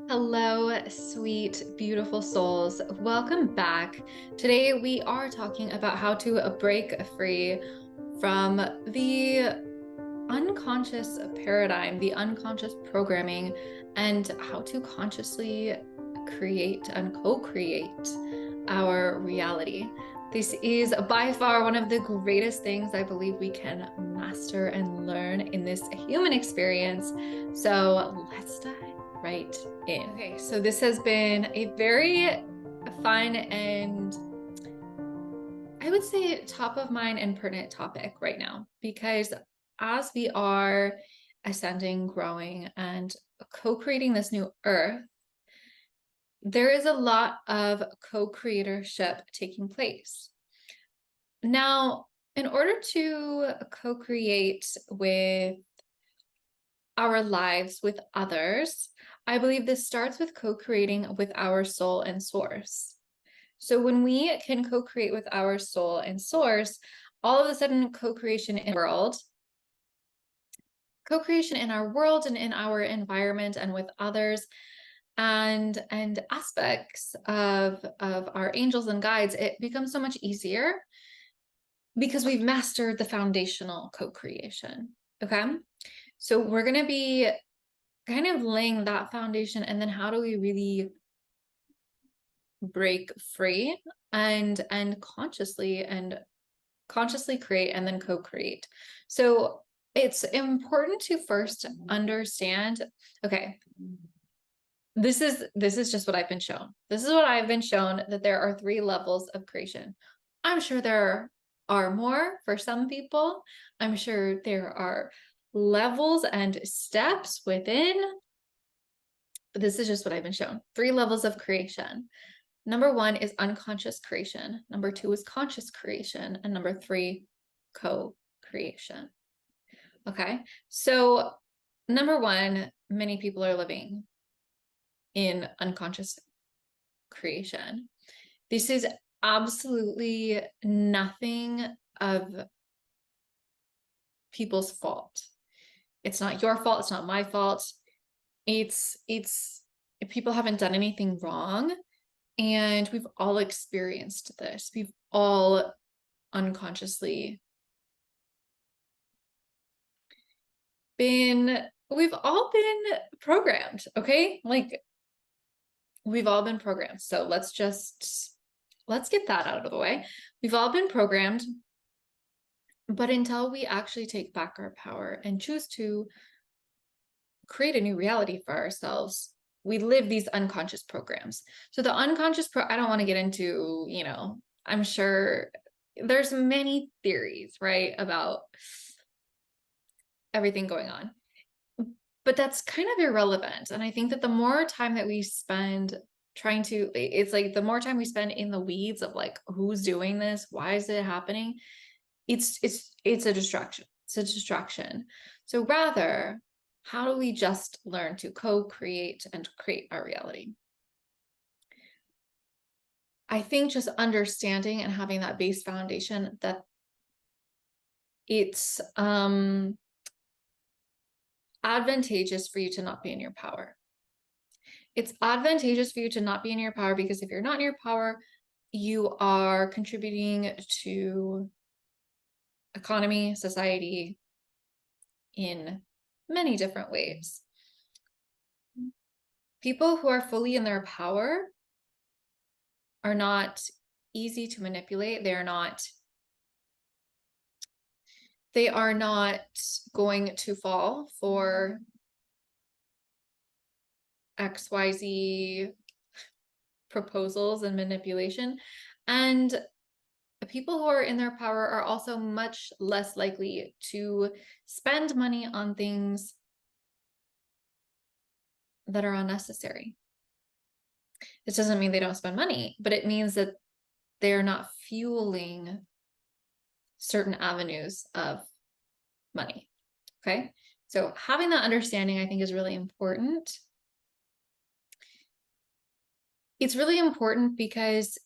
Hello, sweet, beautiful souls. Welcome back. Today we are talking about how to break free from the unconscious paradigm, the unconscious programming, and how to consciously create and co-create our reality. This is by far one of the greatest things I believe we can master and learn in this human experience. So let's dive right in. Okay, so this has been a very fun and I would say top of mind and pertinent topic right now, because as we are ascending, growing, and co-creating this new earth, there is a lot of co-creatorship taking place. Now, in order to co-create with our lives with others, I believe this starts with co-creating with our soul and source. So when we can co-create with our soul and source, all of a sudden co-creation in the world, co-creation in our world and in our environment and with others and aspects of our angels and guides, it becomes so much easier because we've mastered the foundational co-creation. Okay. So we're going to be kind of laying that foundation, and then how do we really break free and consciously create and then co-create. So it's important to first understand, okay, this is just what I've been shown. This is what I've been shown, that there are 3 levels of creation. I'm sure there are more for some people. I'm sure there are levels and steps within, but this is just what I've been shown. 3 levels of creation. Number 1 is unconscious creation. Number 2 is conscious creation. And number 3, co-creation. Okay. So number 1, many people are living in unconscious creation. This is absolutely nothing of people's fault. It's not your fault. It's not my fault. It's people haven't done anything wrong. And we've all experienced this. We've all unconsciously we've all been programmed, okay? Like, we've all been programmed. So let's get that out of the way. We've all been programmed, but until we actually take back our power and choose to create a new reality for ourselves, we live these unconscious programs. So the unconscious I don't want to get into, I'm sure there's many theories, right, about everything going on. But that's kind of irrelevant. And I think that the more time that we spend it's like the more time we spend in the weeds of like, who's doing this? Why is it happening? It's a distraction. It's a distraction. So rather, how do we just learn to co-create and create our reality? I think just understanding and having that base foundation that it's advantageous for you to not be in your power. It's advantageous for you to not be in your power because if you're not in your power, you are contributing to economy, society in many different ways. People who are fully in their power are not easy to manipulate. They are not going to fall for XYZ proposals and manipulation. And people who are in their power are also much less likely to spend money on things that are unnecessary. This doesn't mean they don't spend money, but it means that they're not fueling certain avenues of money. Okay. So having that understanding, I think, is really important. It's really important because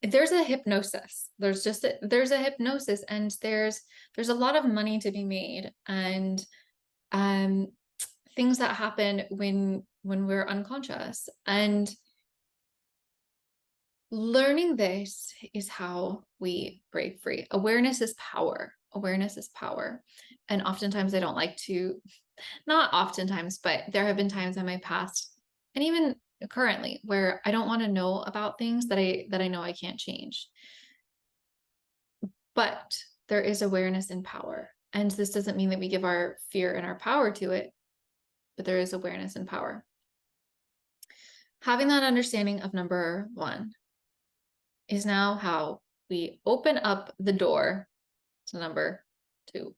there's a hypnosis. There's a hypnosis, and there's a lot of money to be made. And things that happen when we're unconscious. And learning this is how we break free. Awareness is power. Awareness is power. And oftentimes I don't like to, not oftentimes, but there have been times in my past and even currently where I don't want to know about things that I know I can't change. But there is awareness and power. And this doesn't mean that we give our fear and our power to it, but there is awareness and power. Having that understanding of number one is now how we open up the door to number two.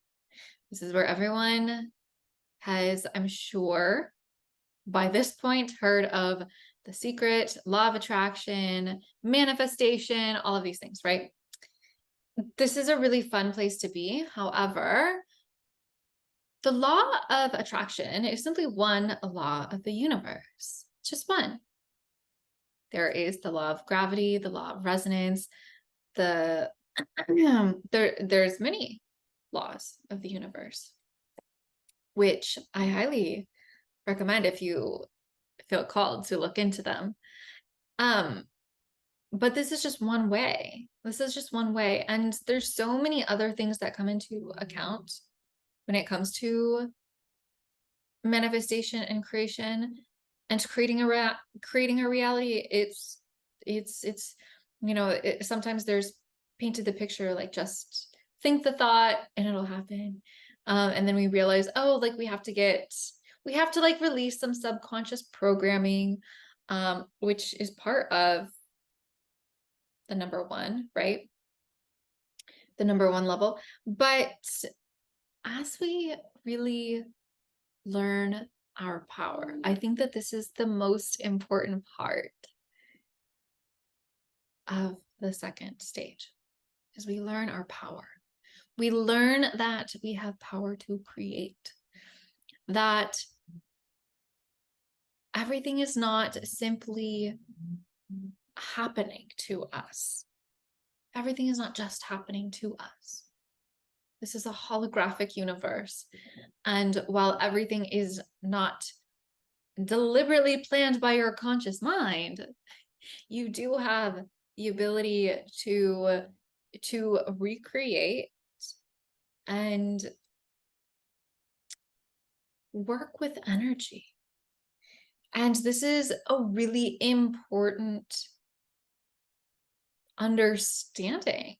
This is where everyone has, I'm sure, by this point, heard of The Secret, law of attraction, manifestation, all of these things, right? This is a really fun place to be. However, the law of attraction is simply one law of the universe. It's just one. There is the law of gravity, the law of resonance, there's many laws of the universe, which I highly recommend if you feel called to look into them. But this is just one way. This is just one way. And there's so many other things that come into account when it comes to manifestation and creation and creating a reality. Sometimes there's painted the picture like just think the thought and it'll happen. And then we realize, oh, like we have to like release some subconscious programming, which is part of the number one, right? The number one level. But as we really learn our power, I think that this is the most important part of the second stage, is we learn our power. We learn that we have power to create, that everything is not simply happening to us. Everything is not just happening to us. This is a holographic universe. And while everything is not deliberately planned by your conscious mind, you do have the ability to recreate and work with energy. And this is a really important understanding,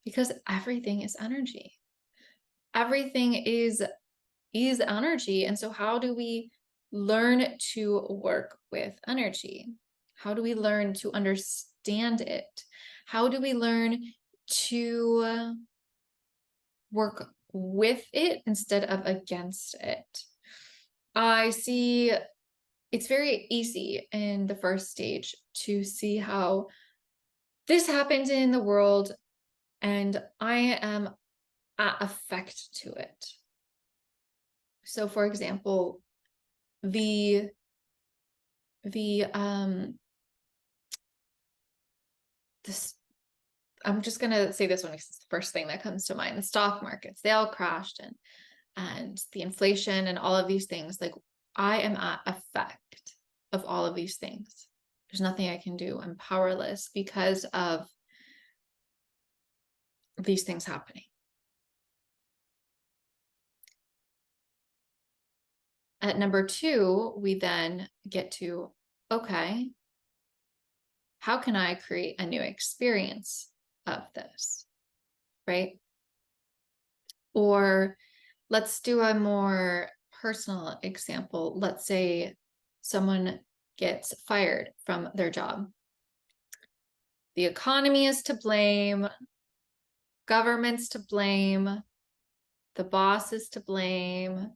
because everything is energy. Everything is energy. And so how do we learn to work with energy? How do we learn to understand it? How do we learn to work with it instead of against it? I see it's very easy in the first stage to see how this happens in the world and I am at effect to it. So for example, this, I'm just gonna say this one because it's the first thing that comes to mind. The stock markets, they all crashed, and the inflation and all of these things. Like, I am at effect of all of these things. There's nothing I can do. I'm powerless because of these things happening. At number two, we then get to, okay, how can I create a new experience of this, right? Or let's do a more personal example. Let's say someone gets fired from their job. The economy is to blame, government's to blame, the boss is to blame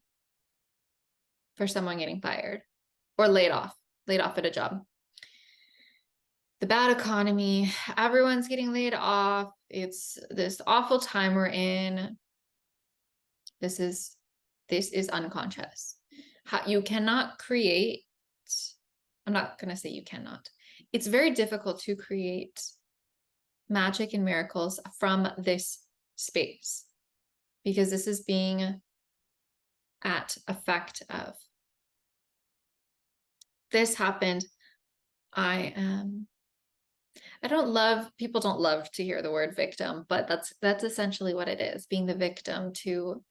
for someone getting fired or laid off at a job. The bad economy, everyone's getting laid off. It's this awful time we're in. This is unconscious. You cannot create, I'm not going to say you cannot. It's very difficult to create magic and miracles from this space, because this is being at effect of. This happened. People don't love to hear the word victim, but that's essentially what it is, being the victim to,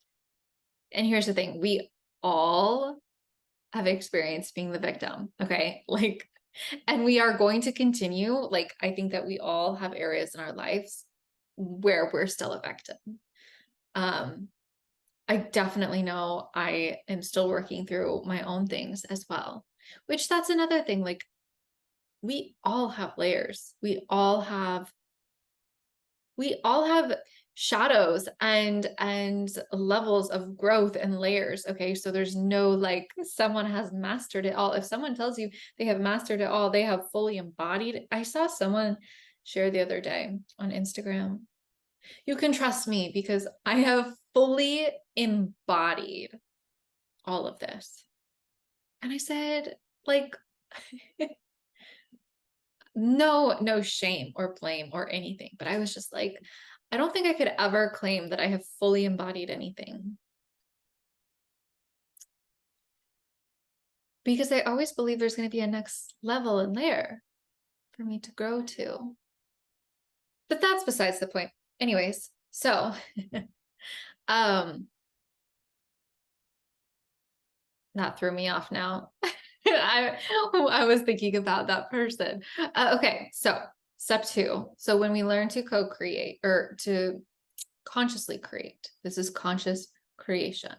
and here's the thing, we all have experienced being the victim, okay? Like, and we are going to continue. Like, I think that we all have areas in our lives where we're still a victim. I definitely know I am still working through my own things as well, which that's another thing. Like, we all have layers. We all have shadows and levels of growth and layers. Okay. So there's no like someone has mastered it all. If someone tells you they have mastered it all, they have fully embodied. I saw someone share the other day on Instagram. You can trust me because I have fully embodied all of this. And I said, like, no shame or blame or anything. But I was just like, I don't think I could ever claim that I have fully embodied anything. Because I always believe there's going to be a next level and layer for me to grow to. But that's besides the point. Anyways, so that threw me off now. I was thinking about that person. Okay, so step 2. So when we learn to co-create or to consciously create, this is conscious creation.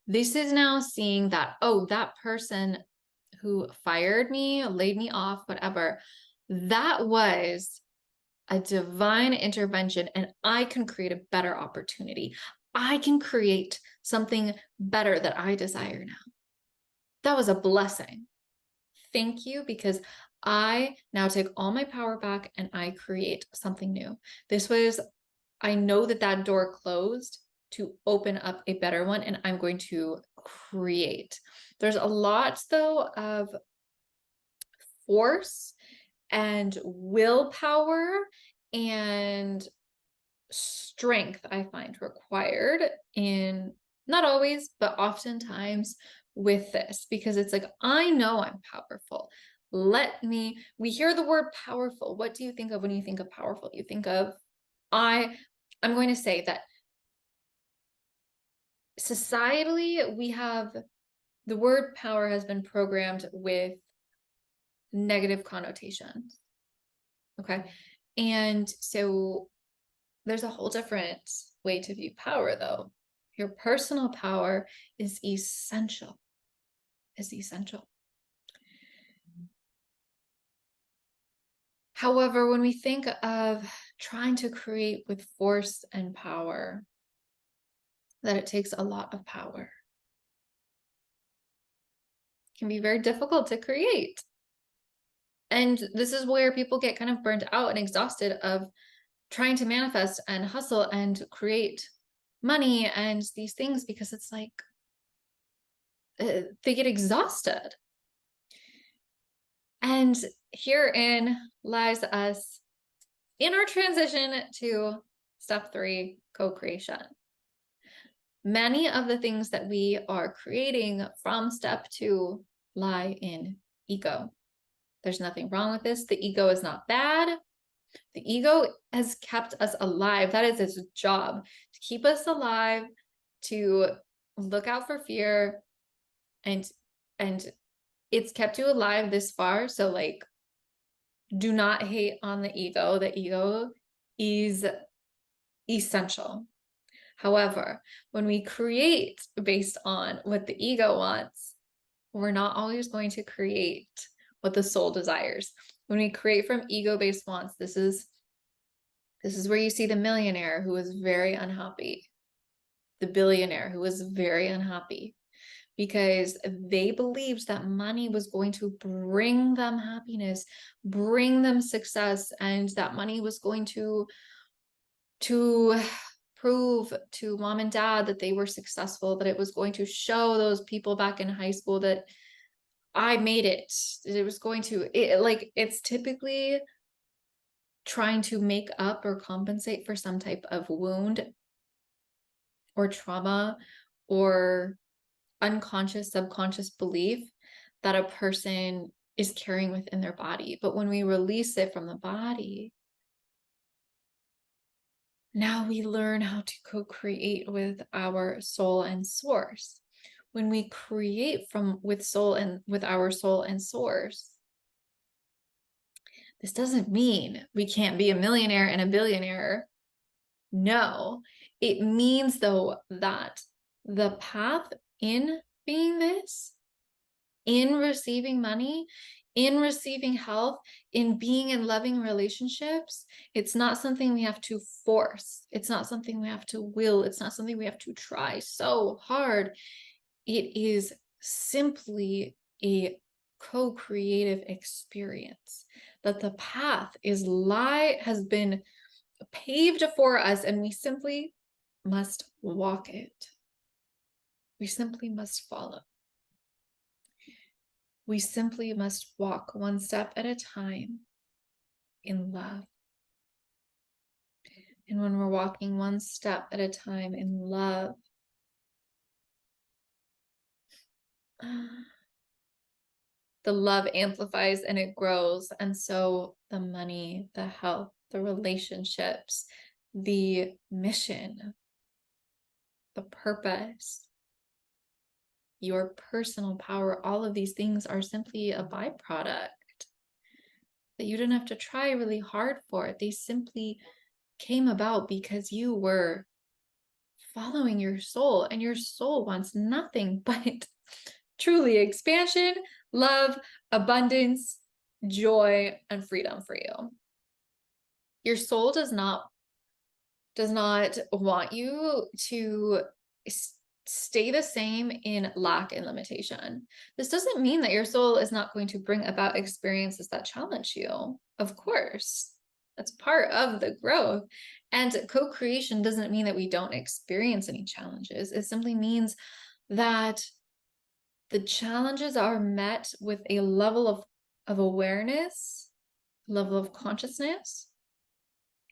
This is now seeing that, oh, that person who fired me, laid me off, whatever, that was a divine intervention, and I can create a better opportunity. I can create something better that I desire now. That was a blessing. Thank you, because I now take all my power back and I create something new. I know that door closed to open up a better one, and I'm going to create. There's a lot, though, of force and willpower and strength I find required in, not always, but oftentimes with this, because it's like, I know I'm powerful. We hear the word powerful. What do you think of when you think of powerful? You think of, I'm going to say that societally, the word power has been programmed with negative connotations. Okay. And so there's a whole different way to view power, though. Your personal power is essential. However, when we think of trying to create with force and power, that it takes a lot of power. It can be very difficult to create. And this is where people get kind of burnt out and exhausted of trying to manifest and hustle and create money and these things, because it's like they get exhausted. And herein lies us in our transition to step 3, co-creation. Many of the things that we are creating from step 2 lie in ego. There's nothing wrong with this. The ego is not bad. The ego has kept us alive. That is its job, to keep us alive, to look out for fear, and it's kept you alive this far. So like, do not hate on the ego. The ego is essential. However, when we create based on what the ego wants, we're not always going to create what the soul desires. When we create from ego-based wants, this is where you see the millionaire who was very unhappy, the billionaire who was very unhappy, because they believed that money was going to bring them happiness, bring them success, and that money was going to prove to mom and dad that they were successful, that it was going to show those people back in high school that I made it. It was going to, it's typically trying to make up or compensate for some type of wound or trauma or unconscious, subconscious belief that a person is carrying within their body. But when we release it from the body, now we learn how to co-create with our soul and source. When we create with our soul and source, this doesn't mean we can't be a millionaire and a billionaire. No, it means though that the path in being this, in receiving money, in receiving health, in being in loving relationships, it's not something we have to force. It's not something we have to will. It's not something we have to try so hard. It is simply a co-creative experience, that the path has been paved for us, and we simply must walk it. We simply must follow. We simply must walk one step at a time in love. And when we're walking one step at a time in love, the love amplifies and it grows. And so the money, the health, the relationships, the mission, the purpose, your personal power, all of these things are simply a byproduct that you didn't have to try really hard for. They simply came about because you were following your soul, and your soul wants nothing but truly expansion, love, abundance, joy, and freedom for you. Your soul does not want you to stay the same in lack and limitation. This doesn't mean that your soul is not going to bring about experiences that challenge you. Of course, that's part of the growth. And co-creation doesn't mean that we don't experience any challenges. It simply means that the challenges are met with a level of awareness, level of consciousness,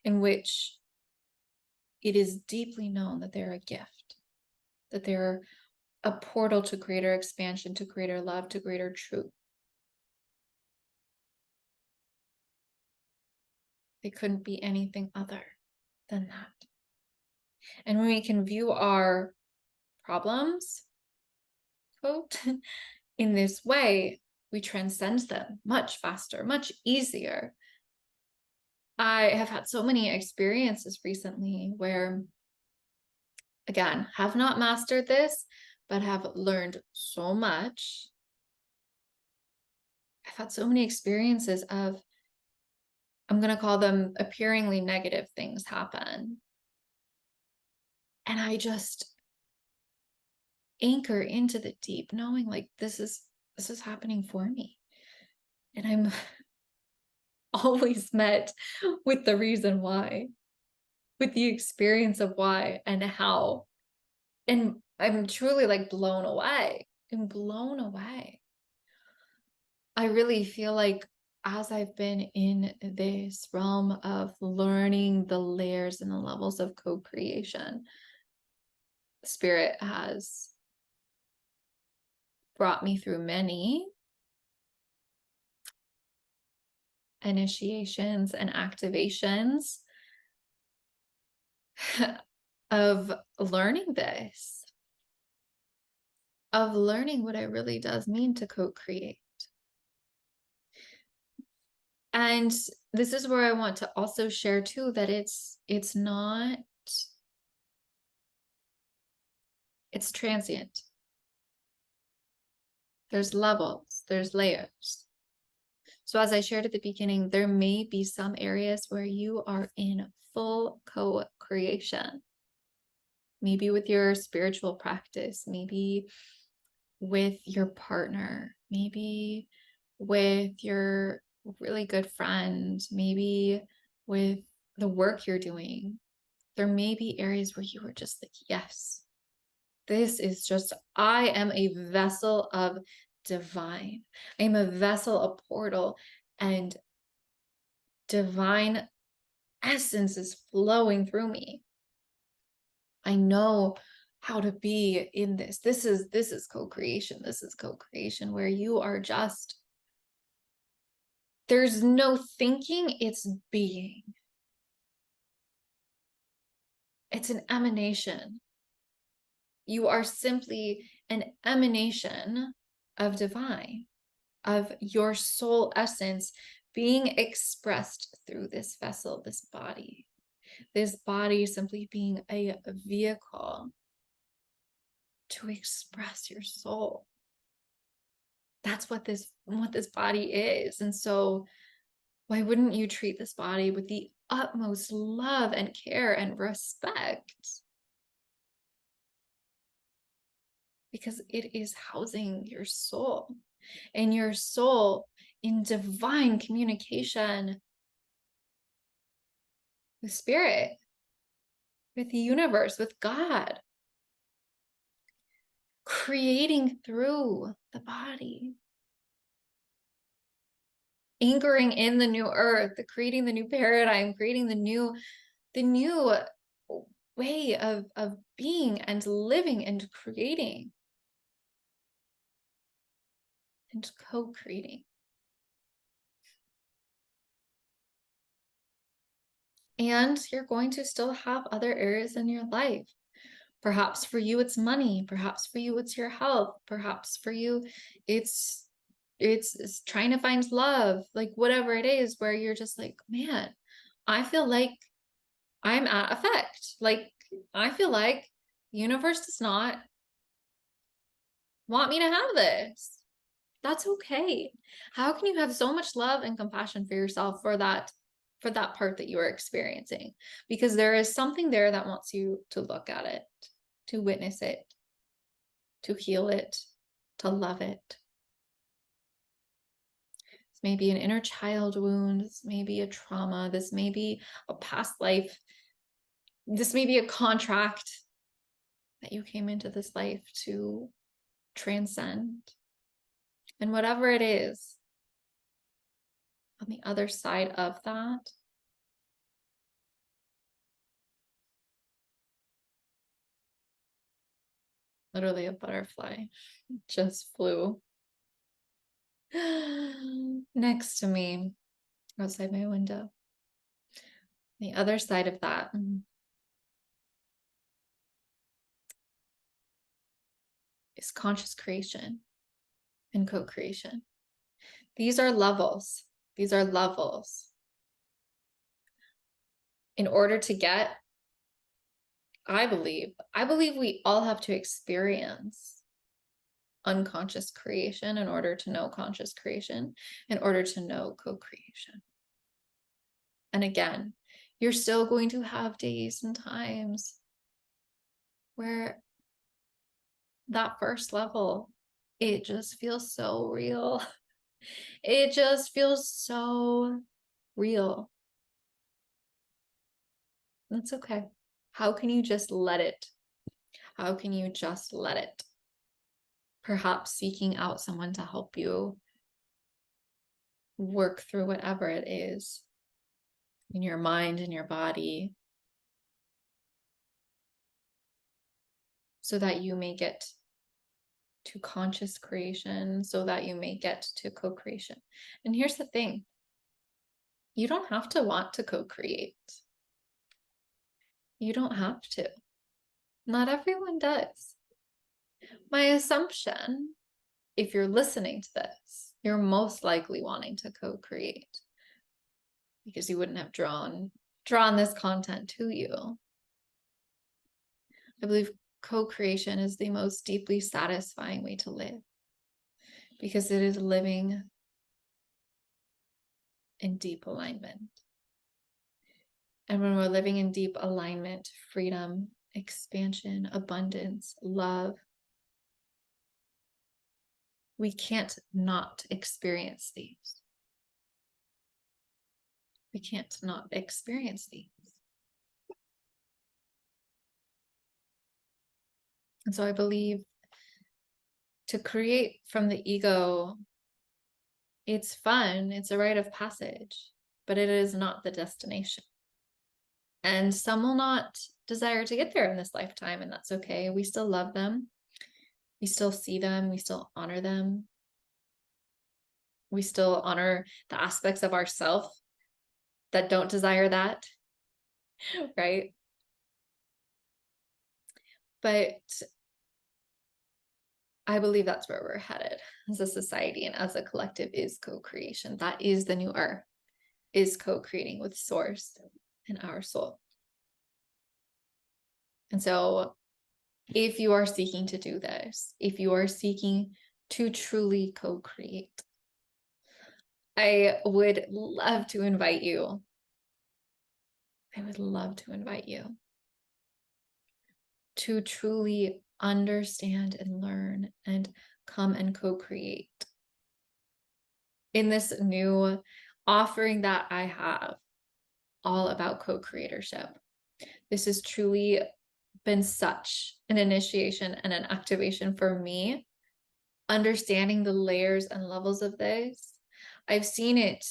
in which it is deeply known that they're a gift, that they're a portal to greater expansion, to greater love, to greater truth. They couldn't be anything other than that. And when we can view our problems, quote, in this way, we transcend them much faster, much easier. I have had so many experiences recently where, again, have not mastered this, but have learned so much. I've had so many experiences of, I'm going to call them appearingly negative things happen. And I just anchor into the deep, knowing like this is happening for me. And I'm always met with the reason why, with the experience of why and how. And I'm truly like blown away. I'm blown away. I really feel like as I've been in this realm of learning the layers and the levels of co-creation, Spirit has brought me through many initiations and activations of learning this, of learning what it really does mean to co-create. And this is where I want to also share too, that it's transient. There's levels, there's layers. So as I shared at the beginning, there may be some areas where you are in full co-creation. Maybe with your spiritual practice, maybe with your partner, maybe with your really good friend, maybe with the work you're doing. There may be areas where you are just like, yes, this is just, I am a vessel of divine. I am a vessel, a portal, and divine essence is flowing through me. I know how to be in this. This is co-creation. This is co-creation where you are just, there's no thinking, it's being. It's an emanation. You are simply an emanation of divine, of your soul essence being expressed through this vessel, this body simply being a vehicle to express your soul. That's what this body is. And so why wouldn't you treat this body with the utmost love and care and respect? Because it is housing your soul, and your soul in divine communication with spirit, with the universe, with God, creating through the body, anchoring in the new earth, creating the new paradigm, creating the new way of being and living and creating and co-creating. And you're going to still have other areas in your life. Perhaps for you, it's money. Perhaps for you, it's your health. Perhaps for you, it's trying to find love, like whatever it is, where you're just like, man, I feel like I'm at effect. Like, I feel like the universe does not want me to have this. That's okay. How can you have so much love and compassion for yourself for that part that you are experiencing? Because there is something there that wants you to look at it, to witness it, to heal it, to love it. This may be an inner child wound. This may be a trauma. This may be a past life. This may be a contract that you came into this life to transcend. And whatever it is, on the other side of that, literally a butterfly just flew next to me outside my window. The other side of that is conscious creation and co-creation. These are levels. These are levels. In order to get, I believe we all have to experience unconscious creation in order to know conscious creation, in order to know co-creation. And again, you're still going to have days and times where that first level, it just feels so real. It just feels so real. That's okay. How can you just let it? How can you just let it? Perhaps seeking out someone to help you work through whatever it is in your mind, in your body, so that you may get to conscious creation, so that you may get to co-creation. And here's the thing. You don't have to want to co-create. You don't have to. Not everyone does. My assumption, if you're listening to this, you're most likely wanting to co-create, because you wouldn't have drawn this content to you. I believe co-creation is the most deeply satisfying way to live, because it is living in deep alignment. And when we're living in deep alignment, freedom, expansion, abundance, love, we can't not experience these. We can't not experience these. And so I believe to create from the ego, it's fun, it's a rite of passage, but it is not the destination. And some will not desire to get there in this lifetime, and that's okay. We still love them. We still see them. We still honor them. We still honor the aspects of ourself that don't desire that, right? But I believe that's where we're headed as a society and as a collective, is co-creation. That is the new earth, is co-creating with source and our soul. And so if you are seeking to do this, if you are seeking to truly co-create, I would love to invite you. I would love to invite you to truly understand and learn and come and co-create in this new offering that I have, all about co-creatorship. This has truly been such an initiation and an activation for me, understanding the layers and levels of this. I've seen it.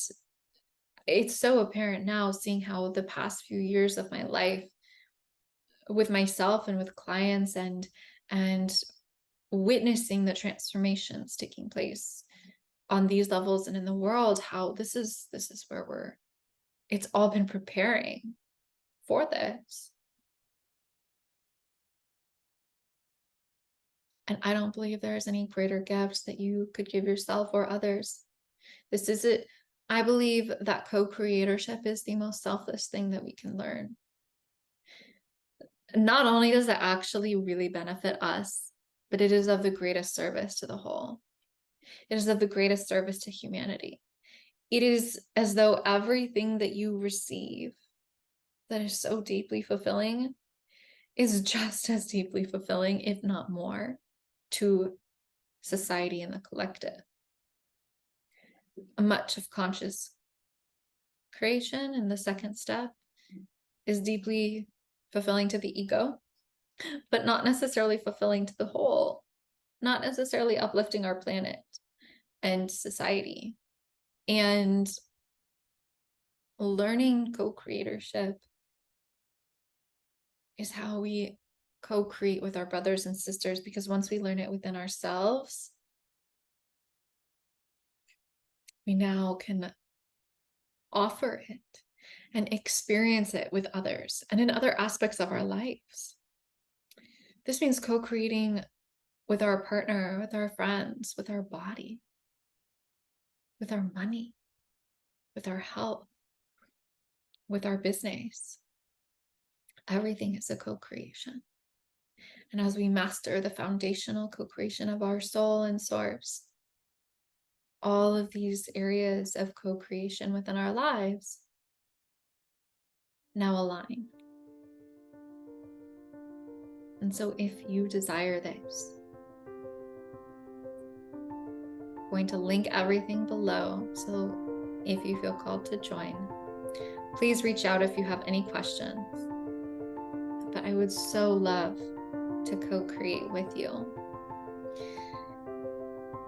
It's so apparent now, seeing how the past few years of my life with myself and with clients and witnessing the transformations taking place on these levels and in the world, how this is where it's all been preparing for this. And I don't believe there's any greater gift that you could give yourself or others. This is it. I believe that co-creatorship is the most selfless thing that we can learn. Not only does it actually really benefit us, but it is of the greatest service to the whole. It is of the greatest service to humanity. It is as though everything that you receive that is so deeply fulfilling is just as deeply fulfilling, if not more, to society and the collective. Much of conscious creation in the second step is deeply fulfilling to the ego, but not necessarily fulfilling to the whole, not necessarily uplifting our planet and society. And learning co-creatorship is how we co-create with our brothers and sisters, because once we learn it within ourselves, we now can offer it and experience it with others and in other aspects of our lives. This means co-creating with our partner, with our friends, with our body, with our money, with our health, with our business. Everything is a co-creation. And as we master the foundational co-creation of our soul and source, all of these areas of co-creation within our lives now align. And so if you desire this, I'm going to link everything below. So if you feel called to join, please reach out if you have any questions. But I would so love to co-create with you.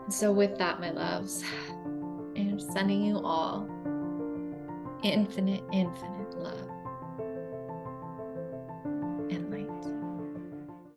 And so with that, my loves, I'm sending you all infinite, infinite love.